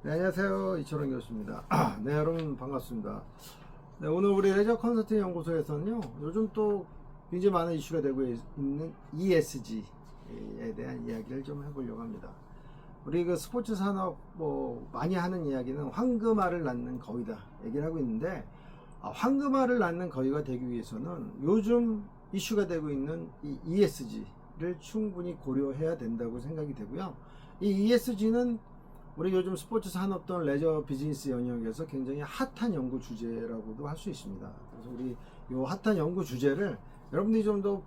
네, 안녕하세요. 이철원 교수입니다. 네, 여러분 반갑습니다. 네, 오늘 우리 레저 컨설팅 연구소에서는요, 요즘 또 굉장히 많은 이슈가 되고 있는 ESG에 대한 이야기를 좀 해보려고 합니다. 우리 그 스포츠 산업 뭐 많이 하는 이야기는 황금알을 낳는 거위다 얘기를 하고 있는데, 황금알을 낳는 거위가 되기 위해서는 요즘 이슈가 되고 있는 이 ESG를 충분히 고려해야 된다고 생각이 되고요. 이 ESG는 우리 요즘 스포츠 산업 또는 레저 비즈니스 영역에서 굉장히 핫한 연구 주제라고도 할 수 있습니다. 그래서 우리 이 핫한 연구 주제를 여러분들이 좀 더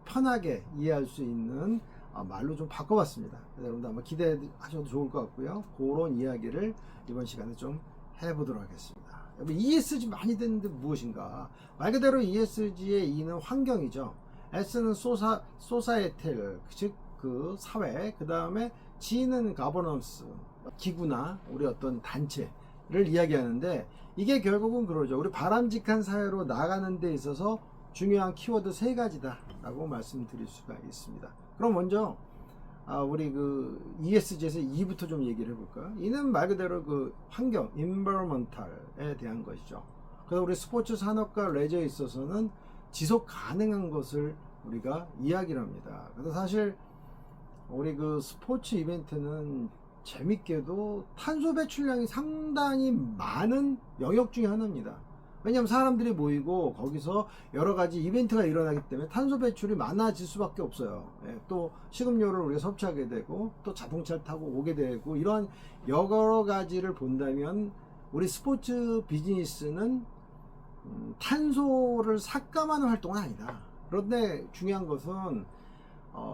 편하게 이해할 수 있는 말로 좀 바꿔봤습니다. 여러분들 한번 기대하셔도 좋을 것 같고요. 그런 이야기를 이번 시간에 좀 해보도록 하겠습니다. 여러분, ESG 많이 듣는데 무엇인가? 말 그대로 ESG의 E는 환경이죠. S는 소사이텔, 즉 그 사회, 그 다음에 G는 가버넌스, 기구나 우리 어떤 단체를 이야기하는데, 이게 결국은 그러죠. 우리 바람직한 사회로 나가는 데 있어서 중요한 키워드 세 가지다 라고 말씀드릴 수가 있습니다. 그럼 먼저 우리 그 ESG에서 E부터 좀 얘기를 해볼까요? E는 말 그대로 그 환경, environmental에 대한 것이죠. 그래서 우리 스포츠 산업과 레저에 있어서는 지속 가능한 것을 우리가 이야기를 합니다. 그래서 사실 우리 그 스포츠 이벤트는 재밌게도 탄소 배출량이 상당히 많은 영역 중에 하나입니다. 왜냐하면 사람들이 모이고 거기서 여러 가지 이벤트가 일어나기 때문에 탄소 배출이 많아질 수밖에 없어요. 또 식음료를 우리가 섭취하게 되고 또 자동차를 타고 오게 되고, 이런 여러 가지를 본다면 우리 스포츠 비즈니스는 탄소를 삭감하는 활동은 아니다. 그런데 중요한 것은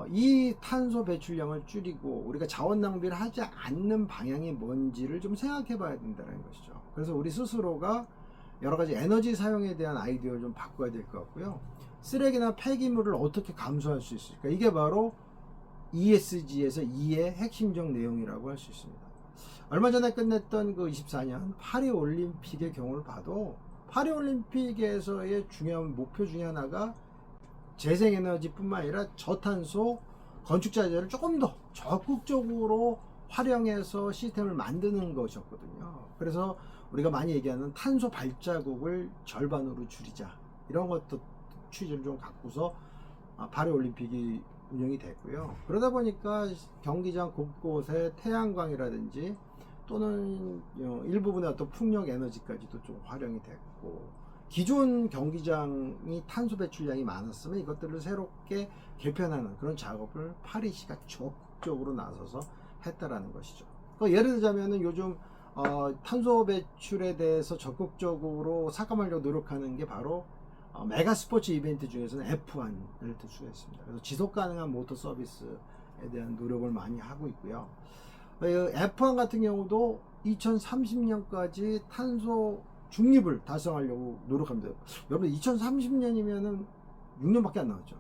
이 탄소 배출량을 줄이고 우리가 자원 낭비를 하지 않는 방향이 뭔지를 좀 생각해 봐야 된다는 것이죠. 그래서 우리 스스로가 여러 가지 에너지 사용에 대한 아이디어를 좀 바꿔야 될 것 같고요. 쓰레기나 폐기물을 어떻게 감소할 수 있을까? 이게 바로 ESG에서 E의 핵심적 내용이라고 할 수 있습니다. 얼마 전에 끝냈던 그 24년 파리 올림픽의 경우를 봐도, 파리 올림픽에서의 중요한 목표 중에 하나가 재생에너지뿐만 아니라 저탄소 건축자재를 조금 더 적극적으로 활용해서 시스템을 만드는 것이었거든요. 그래서 우리가 많이 얘기하는 탄소 발자국을 절반으로 줄이자, 이런 것도 취지를 좀 갖고서 파리 올림픽이 운영이 됐고요. 그러다 보니까 경기장 곳곳에 태양광이라든지 또는 일부분의 어떤 풍력 에너지까지도 좀 활용이 됐고, 기존 경기장이 탄소 배출량이 많았으면 이것들을 새롭게 개편하는 그런 작업을 파리시가 적극적으로 나서서 했다라는 것이죠. 예를 들자면은 요즘 탄소 배출에 대해서 적극적으로 삭감하려고 노력하는 게 바로 메가 스포츠 이벤트 중에서는 F1을 들 수가 있습니다. 그래서 지속 가능한 모터 서비스에 대한 노력을 많이 하고 있고요. F1 같은 경우도 2030년까지 탄소 중립을 달성하려고 노력합니다. 여러분, 2030년이면은 6년밖에 안 남았죠.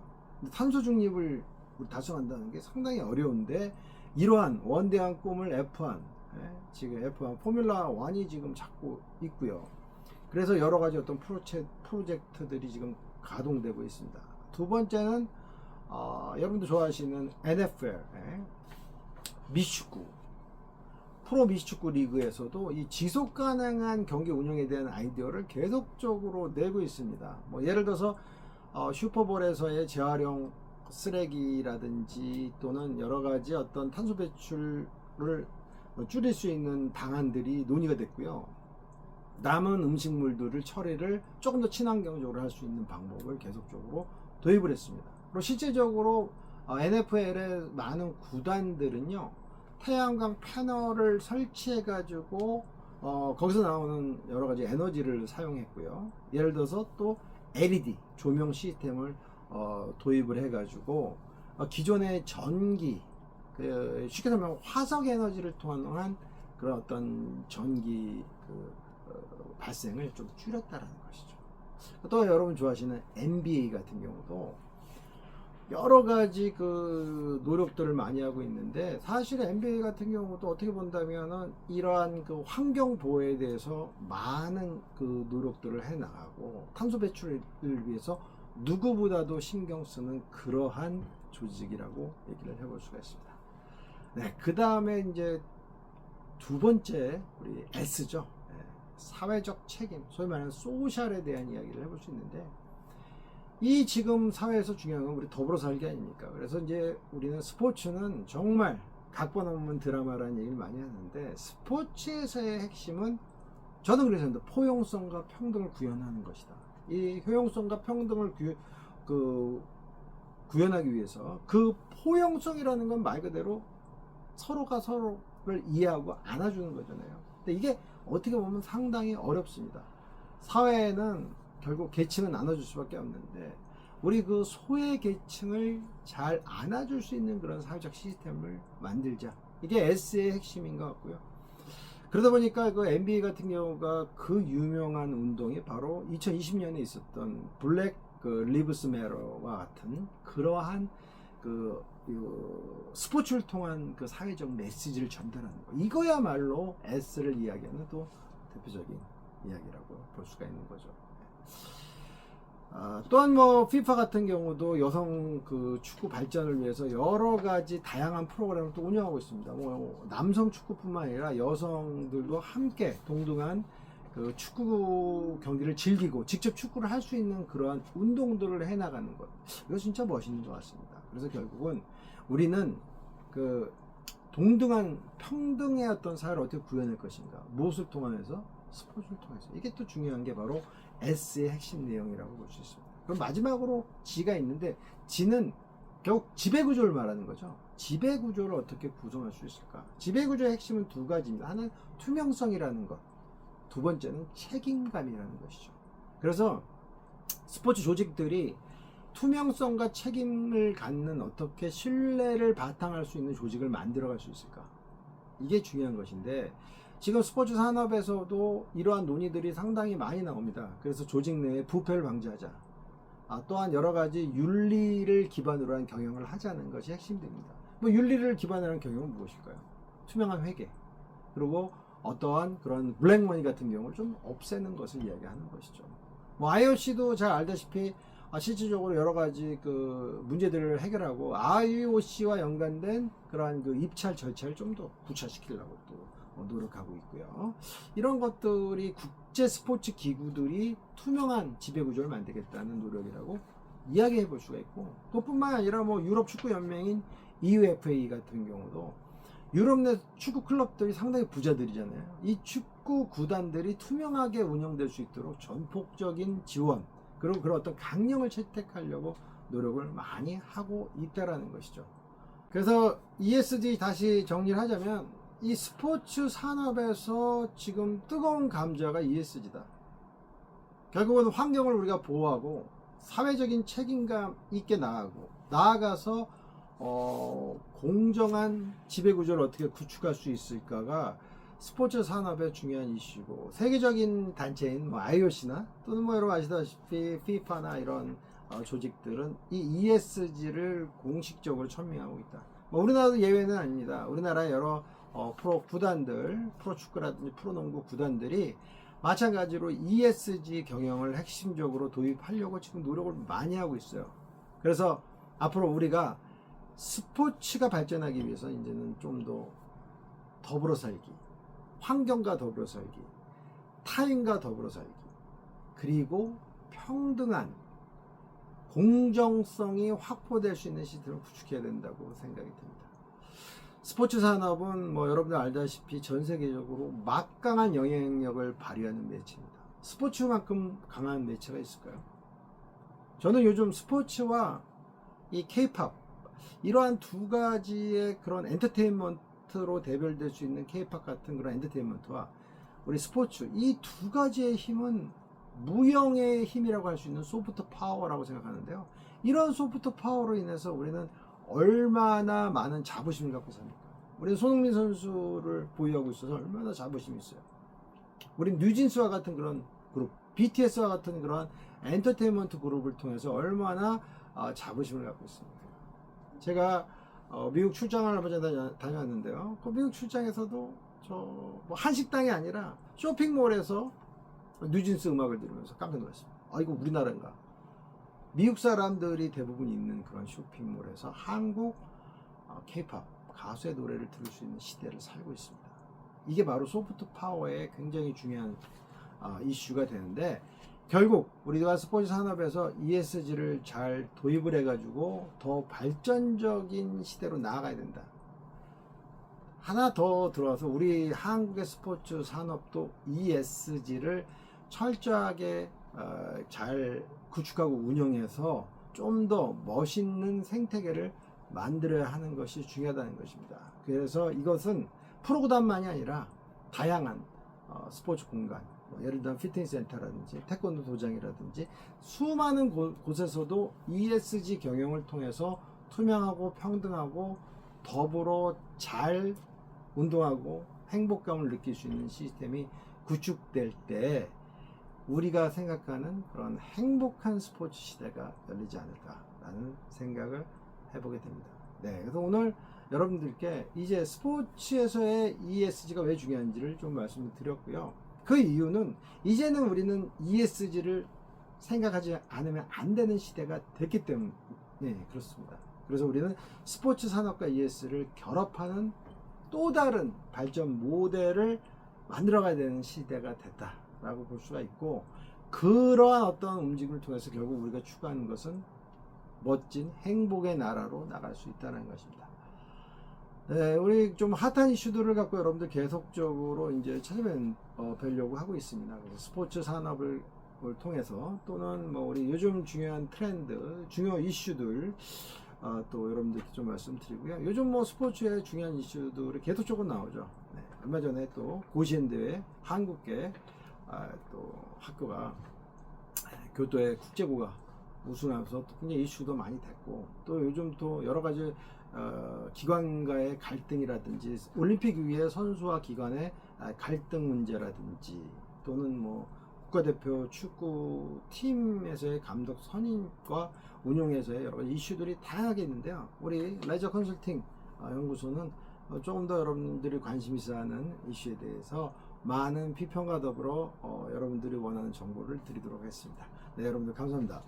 탄소 중립을 달성한다는 게 상당히 어려운데, 이러한 원대한 꿈을 F1, 지금 F1 포뮬라 1이 지금 잡고 있고요. 그래서 여러 가지 어떤 프로젝트들이 지금 가동되고 있습니다. 두 번째는 여러분들 좋아하시는 NFL, 미축구, 프로 미식축구 리그에서도 이 지속 가능한 경기 운영에 대한 아이디어를 계속적으로 내고 있습니다. 뭐 예를 들어서 슈퍼볼에서의 재활용 쓰레기라든지 또는 여러 가지 어떤 탄소 배출을 줄일 수 있는 방안들이 논의가 됐고요. 남은 음식물들을 처리를 조금 더 친환경적으로 할 수 있는 방법을 계속적으로 도입을 했습니다. 그리고 실제적으로 NFL의 많은 구단들은요, 태양광 패널을 설치해 가지고 거기서 나오는 여러 가지 에너지를 사용했고요. 예를 들어서 또 LED 조명 시스템을 도입을 해 가지고 기존의 전기, 쉽게 설명하면 화석 에너지를 통한 그런 어떤 전기 발생을 좀 줄였다라는 것이죠. 또 여러분 좋아하시는 NBA 같은 경우도 여러 가지 그 노력들을 많이 하고 있는데, 사실 NBA 같은 경우도 어떻게 본다면은 이러한 그 환경 보호에 대해서 많은 그 노력들을 해 나가고 탄소 배출을 위해서 누구보다도 신경 쓰는 그러한 조직이라고 얘기를 해볼 수가 있습니다. 네, 그 다음에 이제 두 번째 우리 S죠. 사회적 책임, 소위 말하는 소셜에 대한 이야기를 해볼 수 있는데, 이 지금 사회에서 중요한 건 우리 더불어 살기 아닙니까? 그래서 이제 우리는 스포츠는 정말 각본 없는 드라마라는 얘기를 많이 하는데, 스포츠에서의 핵심은 저는 그래서 포용성과 평등을 구현하는 것이다. 이 효용성과 평등을 구현하기 위해서 그 포용성이라는 건 말 그대로 서로가 서로를 이해하고 안아주는 거잖아요. 근데 이게 어떻게 보면 상당히 어렵습니다. 사회에는 결국 계층은 나눠줄 수밖에 없는데, 우리 그 소외 계층을 잘 안아줄 수 있는 그런 사회적 시스템을 만들자. 이게 S의 핵심인 것 같고요. 그러다 보니까 그 NBA 같은 경우가 그 유명한 운동이 바로 2020년에 있었던 블랙 리브스 매러와 같은 그러한 스포츠를 통한 그 사회적 메시지를 전달하는 거. 이거야말로 S를 이야기하는 또 대표적인 이야기라고 볼 수가 있는 거죠. 또한 뭐 FIFA 같은 경우도 여성 그 축구 발전을 위해서 여러 가지 다양한 프로그램을 또 운영하고 있습니다. 뭐 남성 축구뿐만 아니라 여성들도 함께 동등한 그 축구 경기를 즐기고 직접 축구를 할 수 있는 그러한 운동들을 해나가는 것, 이거 진짜 멋있는 것 같습니다. 그래서 결국은 우리는 그 동등한 평등의 어떤 사회를 어떻게 구현할 것인가, 무엇을 통해서? 스포츠를 통해서. 이게 또 중요한 게 바로 S의 핵심 내용이라고 볼 수 있습니다. 그럼 마지막으로 G가 있는데, G는 결국 지배구조를 말하는 거죠. 지배구조를 어떻게 구성할 수 있을까? 지배구조의 핵심은 두 가지입니다. 하나는 투명성이라는 것, 두 번째는 책임감이라는 것이죠. 그래서 스포츠 조직들이 투명성과 책임을 갖는, 어떻게 신뢰를 바탕할 수 있는 조직을 만들어갈 수 있을까? 이게 중요한 것인데, 지금 스포츠 산업에서도 이러한 논의들이 상당히 많이 나옵니다. 그래서 조직 내에 부패를 방지하자. 또한 여러 가지 윤리를 기반으로 한 경영을 하자는 것이 핵심됩니다. 뭐 윤리를 기반으로 한 경영은 무엇일까요? 투명한 회계, 그리고 어떠한 그런 블랙머니 같은 경우를 좀 없애는 것을 이야기하는 것이죠. 뭐 IOC도 잘 알다시피 실질적으로 여러 가지 그 문제들을 해결하고 IOC와 연관된 그러한 그 입찰 절차를 좀 더 구체화시키려고 또 노력하고 있고요. 이런 것들이 국제 스포츠 기구들이 투명한 지배구조를 만들겠다는 노력이라고 이야기해 볼 수가 있고, 그것뿐만 아니라 뭐 유럽 축구 연맹인 EUFA 같은 경우도 유럽 내 축구 클럽들이 상당히 부자들이잖아요. 이 축구 구단들이 투명하게 운영될 수 있도록 전폭적인 지원, 그리고 그런 어떤 강령을 채택하려고 노력을 많이 하고 있다라는 것이죠. 그래서 ESG 다시 정리를 하자면, 이 스포츠 산업에서 지금 뜨거운 감자가 ESG다. 결국은 환경을 우리가 보호하고 사회적인 책임감 있게 나아가서 공정한 지배구조를 어떻게 구축할 수 있을까가 스포츠 산업의 중요한 이슈고, 세계적인 단체인 뭐 IOC나 또는 뭐 여러분 아시다시피 FIFA나 이런 조직들은 이 ESG를 공식적으로 천명하고 있다. 뭐 우리나라도 예외는 아닙니다. 우리나라의 여러 프로 구단들, 프로축구라든지 프로농구 구단들이 마찬가지로 ESG 경영을 핵심적으로 도입하려고 지금 노력을 많이 하고 있어요. 그래서 앞으로 우리가 스포츠가 발전하기 위해서 이제는 좀 더 더불어 살기, 환경과 더불어 살기, 타인과 더불어 살기, 그리고 평등한 공정성이 확보될 수 있는 시스템을 구축해야 된다고 생각이 듭니다. 스포츠 산업은 뭐 여러분들 알다시피 전 세계적으로 막강한 영향력을 발휘하는 매체입니다. 스포츠만큼 강한 매체가 있을까요? 저는 요즘 스포츠와 이 K-팝, 이러한 두 가지의 그런 엔터테인먼트로 대별될 수 있는 K-팝 같은 그런 엔터테인먼트와 우리 스포츠, 이 두 가지의 힘은 무형의 힘이라고 할 수 있는 소프트 파워라고 생각하는데요. 이런 소프트 파워로 인해서 우리는 얼마나 많은 자부심을 갖고 삽니까? 우리는 손흥민 선수를 보유하고 있어서 얼마나 자부심이 있어요. 우린 뉴진스와 같은 그런 그룹, BTS와 같은 그런 엔터테인먼트 그룹을 통해서 얼마나 자부심을 갖고 있습니다. 제가 미국 출장을 한번 다녀왔는데요. 그 미국 출장에서도 뭐 한식당이 아니라 쇼핑몰에서 뉴진스 음악을 들으면서 깜짝 놀랐습니다. 이거 우리나라인가? 미국 사람들이 대부분 있는 그런 쇼핑몰에서 한국 K-팝 가수의 노래를 들을 수 있는 시대를 살고 있습니다. 이게 바로 소프트 파워의 굉장히 중요한 이슈가 되는데, 결국 우리가 스포츠 산업에서 ESG를 잘 도입을 해가지고 더 발전적인 시대로 나아가야 된다. 하나 더 들어와서 우리 한국의 스포츠 산업도 ESG를 철저하게 잘 구축하고 운영해서 좀 더 멋있는 생태계를 만들어야 하는 것이 중요하다는 것입니다. 그래서 이것은 프로그램만이 아니라 다양한 스포츠 공간, 예를 들면 피트니스 센터라든지 태권도 도장이라든지 수많은 곳에서도 ESG 경영을 통해서 투명하고 평등하고 더불어 잘 운동하고 행복감을 느낄 수 있는 시스템이 구축될 때 우리가 생각하는 그런 행복한 스포츠 시대가 열리지 않을까라는 생각을 해보게 됩니다. 네, 그래서 오늘 여러분들께 이제 스포츠에서의 ESG가 왜 중요한지를 좀 말씀을 드렸고요. 그 이유는 이제는 우리는 ESG를 생각하지 않으면 안 되는 시대가 됐기 때문에 그렇습니다. 그래서 우리는 스포츠 산업과 ESG를 결합하는 또 다른 발전 모델을 만들어가야 되는 시대가 됐다라고 볼 수가 있고, 그러한 어떤 움직임을 통해서 결국 우리가 추구하는 것은 멋진 행복의 나라로 나갈 수 있다는 것입니다. 네, 우리 좀 핫한 이슈들을 갖고 여러분들 계속적으로 이제 찾아뵈려고 하고 있습니다. 그래서 스포츠 산업을 통해서 또는 뭐 우리 요즘 중요한 트렌드, 중요 이슈들 또 여러분들께 좀 말씀드리고요. 요즘 뭐 스포츠의 중요한 이슈들이 계속적으로 나오죠. 네, 얼마 전에 또 고시엔 대회 한국계 또 학교가 교토의 국제고가 우승하면서 굉장히 이슈도 많이 됐고, 또 요즘 또 여러 가지 기관과의 갈등이라든지 올림픽 위에 선수와 기관의 갈등 문제라든지 또는 뭐 국가대표 축구 팀에서의 감독 선임과 운용에서의 여러 가지 이슈들이 다양하게 있는데요. 우리 레저 컨설팅 연구소는 조금 더 여러분들이 관심 있어 하는 이슈에 대해서 많은 비평과 더불어 여러분들이 원하는 정보를 드리도록 하겠습니다. 네, 여러분들 감사합니다.